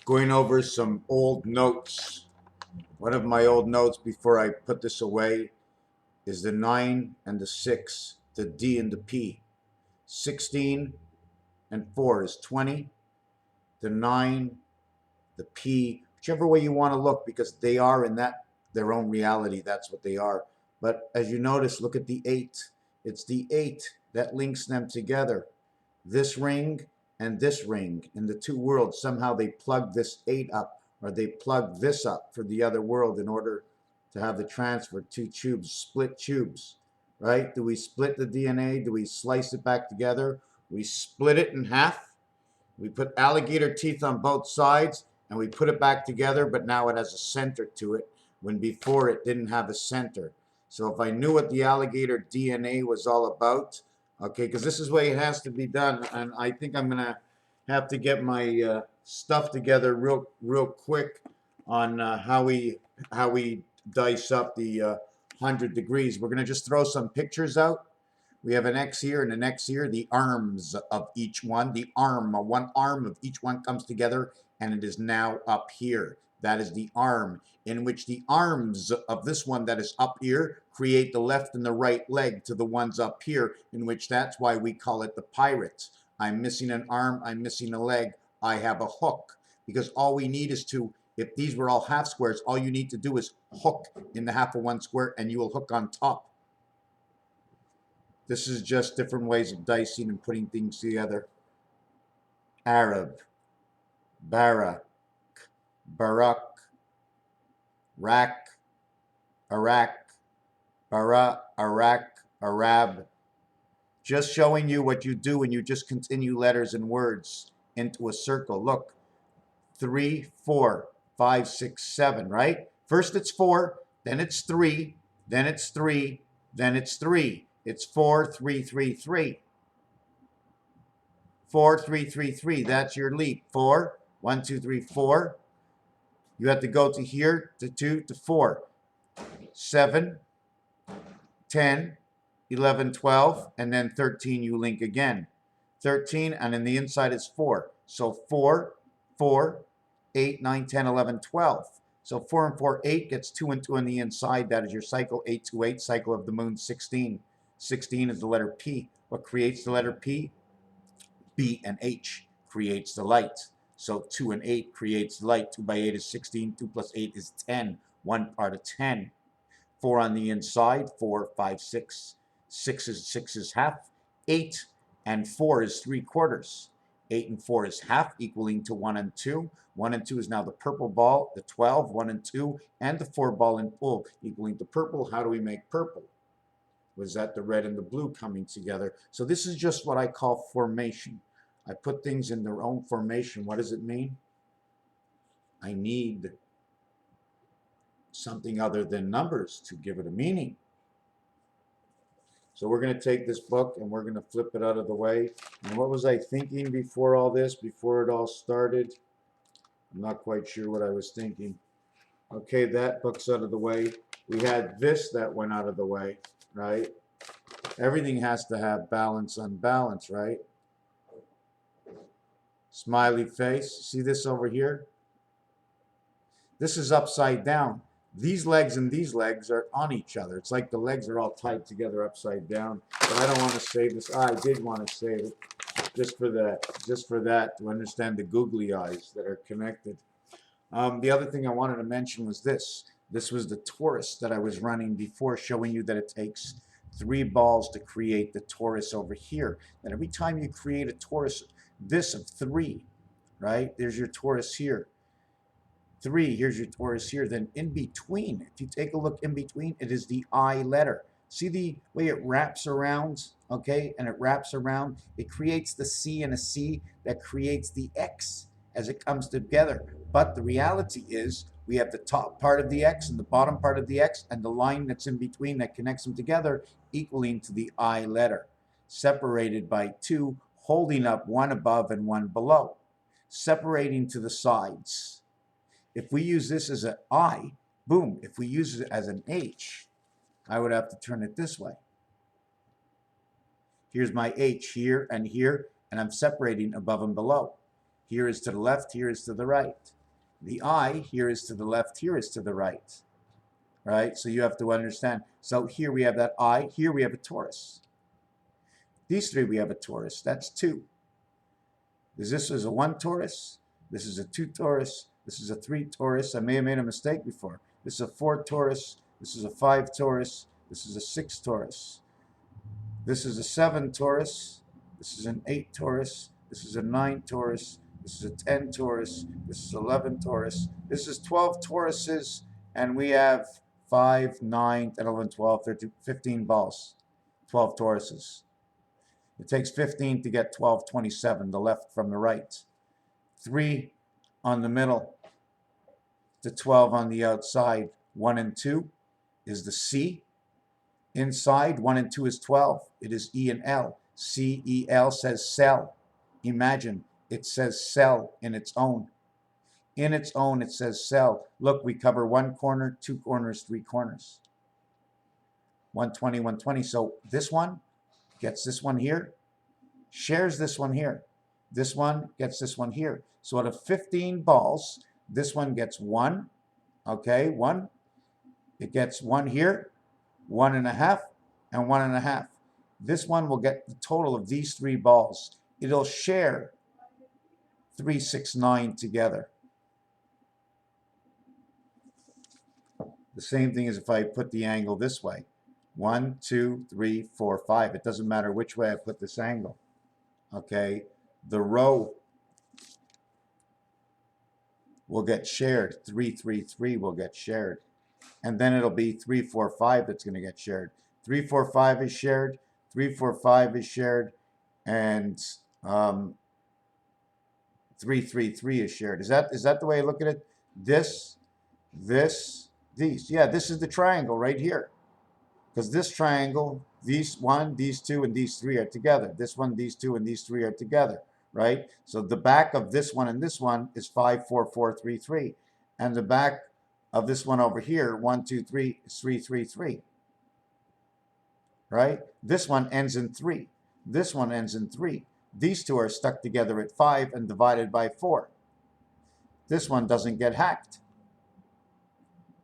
going over some old notes. One of my old notes before I put this away is the 9 and the 6, the D and the P. 16 and 4 is 20. The 9, the P, whichever way you want to look, because they are in that their own reality. That's what they are. But as you notice, look at the 8. It's the 8 that links them together. This ring and this ring in the two worlds. Somehow they plug this 8 up, or they plug this up for the other world in order to have the transfer. Two tubes, split tubes, right? Do we split the DNA? Do we slice it back together? We split it in half. We put alligator teeth on both sides and we put it back together, but now it has a center to it when before it didn't have a center. So if I knew what the alligator DNA was all about, okay, because this is the way it has to be done, and I think I'm gonna have to get my stuff together real quick on how we dice up the 100 degrees. We're gonna just throw some pictures out. We have an X here and an X here, the arms of each one. The arm, one arm of each one comes together and it is now up here. That is the arm, in which the arms of this one that is up here create the left and the right leg to the ones up here, in which that's why we call it the pirate. I'm missing an arm, I'm missing a leg, I have a hook. Because all we need is to, if these were all half squares, all you need to do is hook in the half of one square and you will hook on top. This is just different ways of dicing and putting things together. Arab, Barak, Barak, Rak, Iraq, Bara, Iraq, Arab. Just showing you what you do when you just continue letters and words into a circle. Look, 3, 4, 5, 6, 7, right? First it's 4, then it's 3, then it's 3, then it's 3. It's 4, 3, 3, 3. 4, 3, 3, 3. That's your leap. 4, 1, 2, 3, 4. You have to go to here, to 2, to 4. 7, 10, 11, 12, and then 13 you link again. 13, and in the inside is 4. So 4, 4, 8, 9, 10, 11, 12. So 4 and 4, 8 gets 2 and 2 on the inside. That is your cycle, 8, 2, 8, cycle of the moon, 16. 16 is the letter P. What creates the letter P? B and H creates the light. So 2 and 8 creates light. 2 by 8 is 16. 2 plus 8 is 10. 1 part of 10. 4 on the inside. 4, 5, 6. 6 is half. 8 and 4 is 3/4. 8 and 4 is half, equaling to 1 and 2. 1 and 2 is now the purple ball, the 12, 1 and 2, and the 4 ball in full, equaling to purple. How do we make purple? Was that the red and the blue coming together? So this is just what I call formation. I put things in their own formation. What does it mean? I need something other than numbers to give it a meaning. So we're going to take this book and we're going to flip it out of the way. And what was I thinking before all this, before it all started? I'm not quite sure what I was thinking. Okay, that book's out of the way. We had this that went out of the way, right? Everything has to have balance, unbalance, right? Smiley face. See this over here? This is upside down. These legs and these legs are on each other. It's like the legs are all tied together upside down. But I don't want to save this. I did want to save it just for that, to understand the googly eyes that are connected. The other thing I wanted to mention was this. This was the torus that I was running before, showing you that it takes 3 balls to create the torus over here. And every time you create a torus, this of 3, right? There's your torus here. 3, here's your torus here. Then in between, if you take a look in between, it is the I letter. See the way it wraps around, okay? And it wraps around. It creates the C and a C that creates the X as it comes together. But the reality is we have the top part of the X and the bottom part of the X and the line that's in between that connects them together, equaling to the I letter, separated by 2, holding up 1 above and 1 below, separating to the sides. If we use this as an I, boom. If we use it as an H, I would have to turn it this way. Here's my H here, and I'm separating above and below. here is to the left, here is to the right. The I, here is to the left, here is to the right. Right? So you have to understand. So here we have that I, here we have a torus. These three we have a torus. That's 2. This is a 1 torus. This is a 2 torus. This is a 3 torus. I may have made a mistake before. This is a 4 torus. This is a 5 torus. This is a 6 torus. This is a 7 torus. This is an 8 torus. This is a 9 torus. This is a 10 torus. This is 11 torus. This is 12 toruses. And we have 5, 9, 10, 11, 12, 13, 15 balls. 12 toruses. It takes 15 to get 12, 27, the left from the right. 3 on the middle to 12 on the outside. 1 and 2 is the C. Inside, 1 and 2 is 12. It is E and L. C, E, L says cell. Imagine, it says cell in its own. In its own, it says cell. Look, we cover 1 corner, 2 corners, 3 corners. 120, 120. So this one gets this one here, shares this one here. This one gets this one here. So out of 15 balls, this one gets 1. Okay, 1. It gets 1 here, 1.5, and 1.5. This one will get the total of these 3 balls. It'll share 3, 6, 9 together. The same thing as if I put the angle this way. 1, 2, 3, 4, 5. It doesn't matter which way I put this angle. Okay, the row will get shared. 3, 3, 3 will get shared. And then it'll be 3, 4, 5 that's going to get shared. 3, 4, 5 is shared. 3, 4, 5 is shared. And 3, 3, 3 is shared. Is that the way I look at it? This, these. Yeah, this is the triangle right here. Because this triangle, these 1, these 2, and these 3 are together. This one, these 2, and these 3 are together, right? So the back of this one and this one is 5, 4, 4, 3, 3. And the back of this one over here, 1, 2, 3, is 3, 3, 3. Right? This one ends in 3. This one ends in 3. These two are stuck together at 5 and divided by 4. This one doesn't get hacked.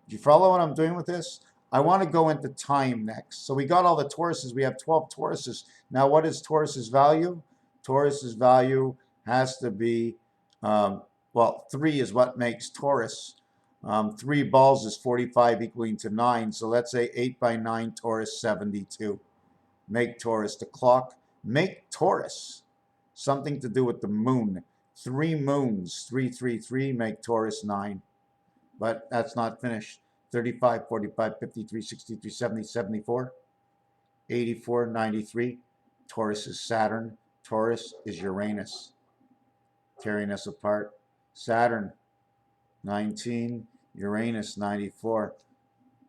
Do you follow what I'm doing with this? I want to go into time next. So we got all the toruses. We have 12 toruses. Now what is torus's value? Torus's value has to be, well, 3 is what makes torus. 3 balls is 45 equaling to 9. So let's say 8 by 9 torus 72. Make torus the clock. Make torus something to do with the moon. 3 moons, 3, 3, 3, make torus 9. But that's not finished. 35, 45, 53, 63, 70, 74, 84, 93. Taurus is Saturn. Taurus is Uranus. Tearing us apart. Saturn, 19. Uranus, 94.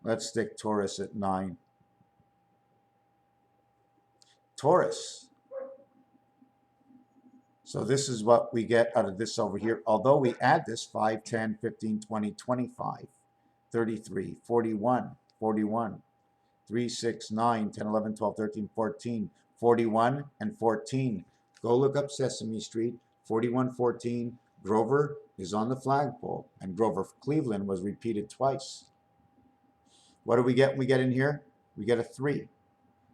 Let's stick Taurus at 9. Taurus. So this is what we get out of this over here. Although we add this 5, 10, 15, 20, 25. 33, 41, 41, 3, 6, 9, 10, 11, 12, 13, 14, 41, and 14. Go look up Sesame Street, 41, 14. Grover is on the flagpole, and Grover Cleveland was repeated twice. What do we get when we get in here? We get a 3.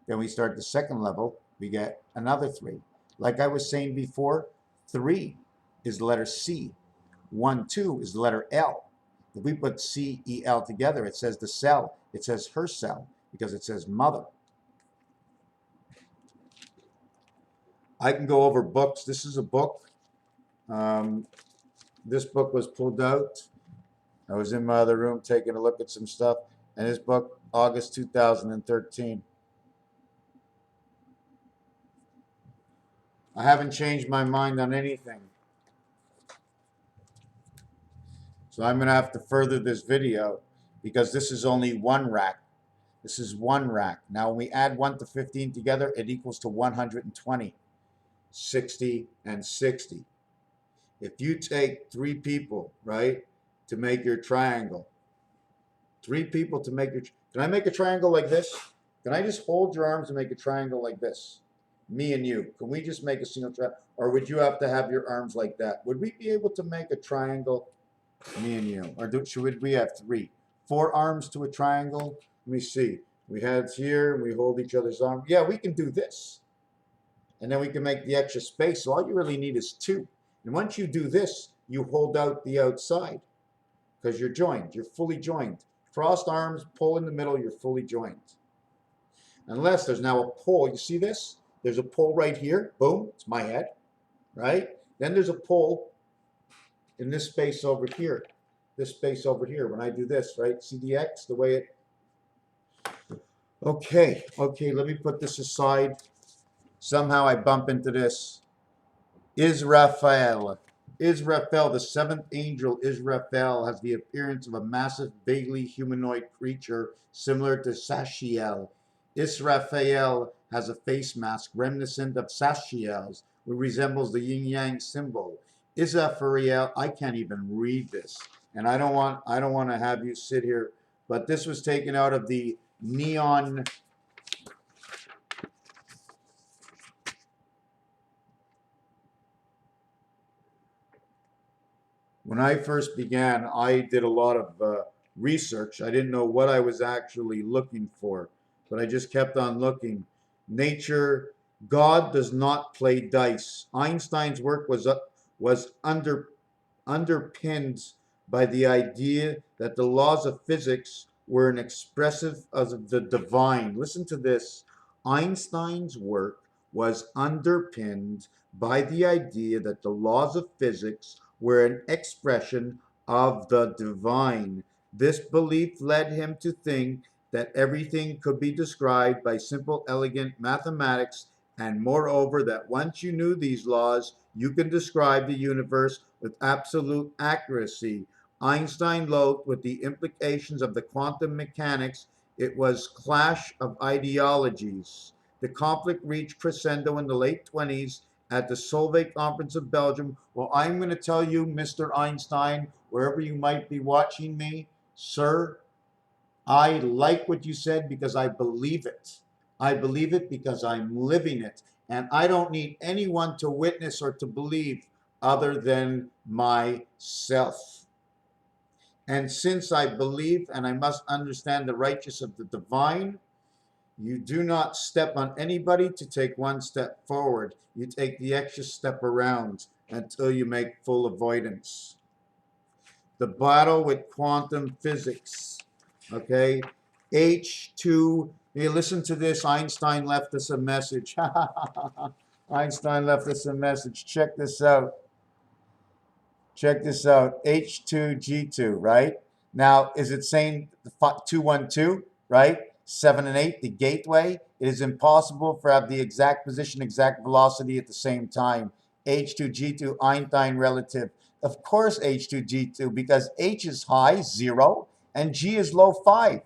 Then we start the second level, we get another 3. Like I was saying before, 3 is the letter C. 1, 2 is the letter L. If we put C, E, L together, it says the cell. It says her cell because it says mother. I can go over books. This is a book. This book was pulled out. I was in my other room taking a look at some stuff. And this book, August 2013. I haven't changed my mind on anything. So I'm going to have to further this video because this is only 1 rack. This is 1 rack. Now when we add 1 to 15 together, it equals to 120, 60, and 60. If you take 3 people, right, to make your triangle, 3 people to make your, can I make a triangle like this? Can I just hold your arms and make a triangle like this? Me and you. Can we just make a single triangle? Or would you have to have your arms like that? Would we be able to make a triangle? Me and you. Or should we have three? Four arms to a triangle? Let me see. We had here, we hold each other's arm. Yeah, we can do this. And then we can make the extra space. So all you really need is two. And once you do this, you hold out the outside because you're joined. You're fully joined. Crossed arms, pull in the middle, you're fully joined. Unless there's now a pole. You see this? There's a pole right here. Boom, it's my head, right? Then there's a pole in this space over here. This space over here. When I do this, right? See the X, the way it... Okay, let me put this aside. Somehow I bump into this. Israfel. Israfel, the seventh angel, Israfel, has the appearance of a massive, vaguely humanoid creature similar to Sashiel. Israfel has a face mask reminiscent of Sashiel's, which resembles the yin-yang symbol. Israfel, I can't even read this, and I don't want to have you sit here, but this was taken out of the Neon. When I first began, I did a lot of research. I didn't know what I was actually looking for, but I just kept on looking. Nature, God does not play dice. Einstein's work was underpinned by the idea that the laws of physics were an expressive of the divine. Listen to this. Einstein's work was underpinned by the idea that the laws of physics were an expression of the divine. This belief led him to think that everything could be described by simple, elegant mathematics, and moreover, that once you knew these laws, you can describe the universe with absolute accuracy. Einstein loathed with the implications of the quantum mechanics. It was clash of ideologies. The conflict reached crescendo in the late 20s at the Solvay Conference of Belgium. Well, I'm going to tell you, Mr. Einstein, wherever you might be watching me, sir, I like what you said because I believe it. I believe it because I'm living it. And I don't need anyone to witness or to believe other than myself. And since I believe and I must understand the righteous of the divine, you do not step on anybody to take one step forward. You take the extra step around until you make full avoidance. The battle with quantum physics. Okay? H2. Hey, listen to this. Einstein left us a message. Einstein left us a message. Check this out. Check this out. H2G2, right? Now, is it saying 212, right? 7 and 8, the gateway. It is impossible for have the exact position, exact velocity at the same time. H2G2, Einstein relative. Of course, H2G2, because H is high, 0, and G is low, 5.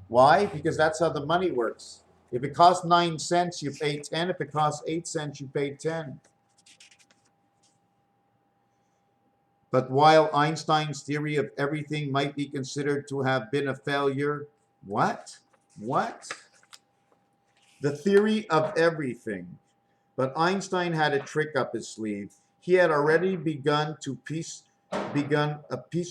Why? Because that's how the money works. If it costs 9 cents, you pay 10. If it costs 8 cents, you pay 10. But while Einstein's theory of everything might be considered to have been a failure, what? What? The theory of everything. But Einstein had a trick up his sleeve. He had already begun a piece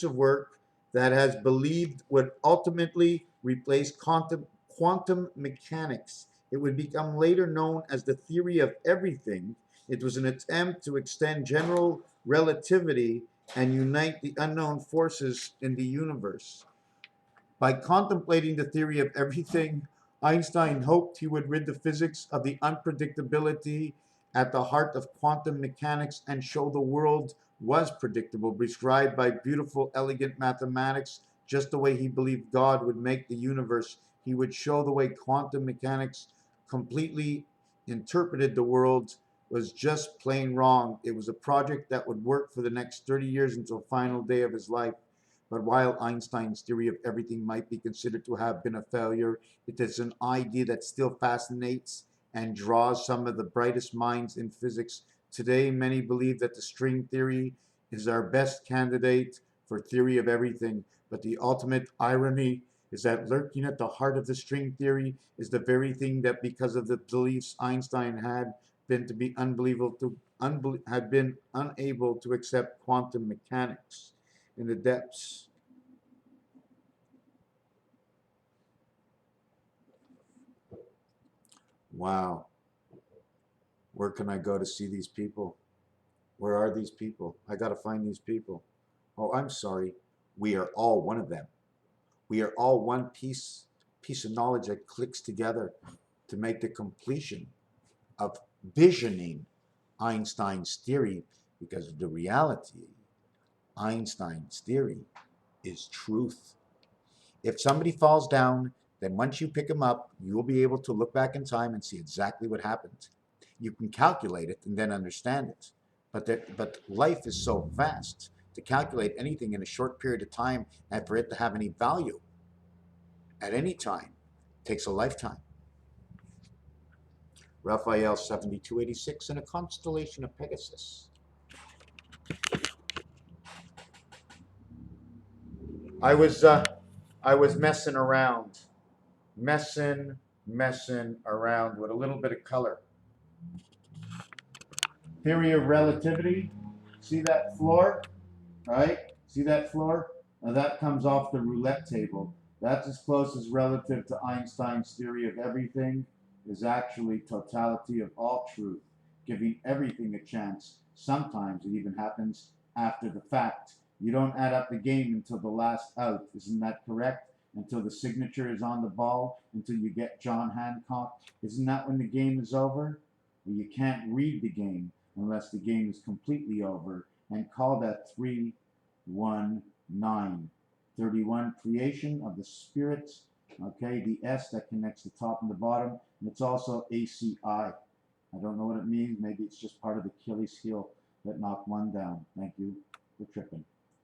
of work that has believed would ultimately replace quantum mechanics. It would become later known as the theory of everything. It was an attempt to extend general relativity and unite the unknown forces in the universe. By contemplating the theory of everything, Einstein hoped he would rid the physics of the unpredictability at the heart of quantum mechanics and show the world was predictable, prescribed by beautiful, elegant mathematics, just the way he believed God would make the universe. He would show the way quantum mechanics completely interpreted the world was just plain wrong. It was a project that would work for the next 30 years until the final day of his life. But while Einstein's theory of everything might be considered to have been a failure, it is an idea that still fascinates and draws some of the brightest minds in physics. Today, many believe that the string theory is our best candidate for theory of everything. But the ultimate irony is that lurking at the heart of the string theory is the very thing that, because of the beliefs Einstein had, been to be unbelievable to had been unable to accept quantum mechanics in the depths. Wow. Where can I go to see these people? Where are these people? I got to find these people. Oh, I'm sorry. We are all one of them. We are all one piece of knowledge that clicks together to make the completion of visioning Einstein's theory, because the reality, Einstein's theory, is truth. If somebody falls down, then once you pick them up, you will be able to look back in time and see exactly what happened. You can calculate it and then understand it. But life is so vast, to calculate anything in a short period of time and for it to have any value at any time takes a lifetime. Raphael 7286 in a constellation of Pegasus. I was uh, I was messing around with a little bit of color. Theory of relativity. See that floor, right? See that floor? Now that comes off the roulette table. That's as close as relative to Einstein's theory of everything is actually totality of all truth, giving everything a chance. Sometimes it even happens after the fact. You don't add up the game until the last out. Isn't that correct? Until the signature is on the ball, until you get John Hancock. Isn't that when the game is over? Well, you can't read the game unless the game is completely over, and call that 319. 31, creation of the spirit. Okay, the S that connects the top and the bottom, and it's also ACI. I don't know what it means. Maybe it's just part of the Achilles heel that knocked one down. Thank you for tripping.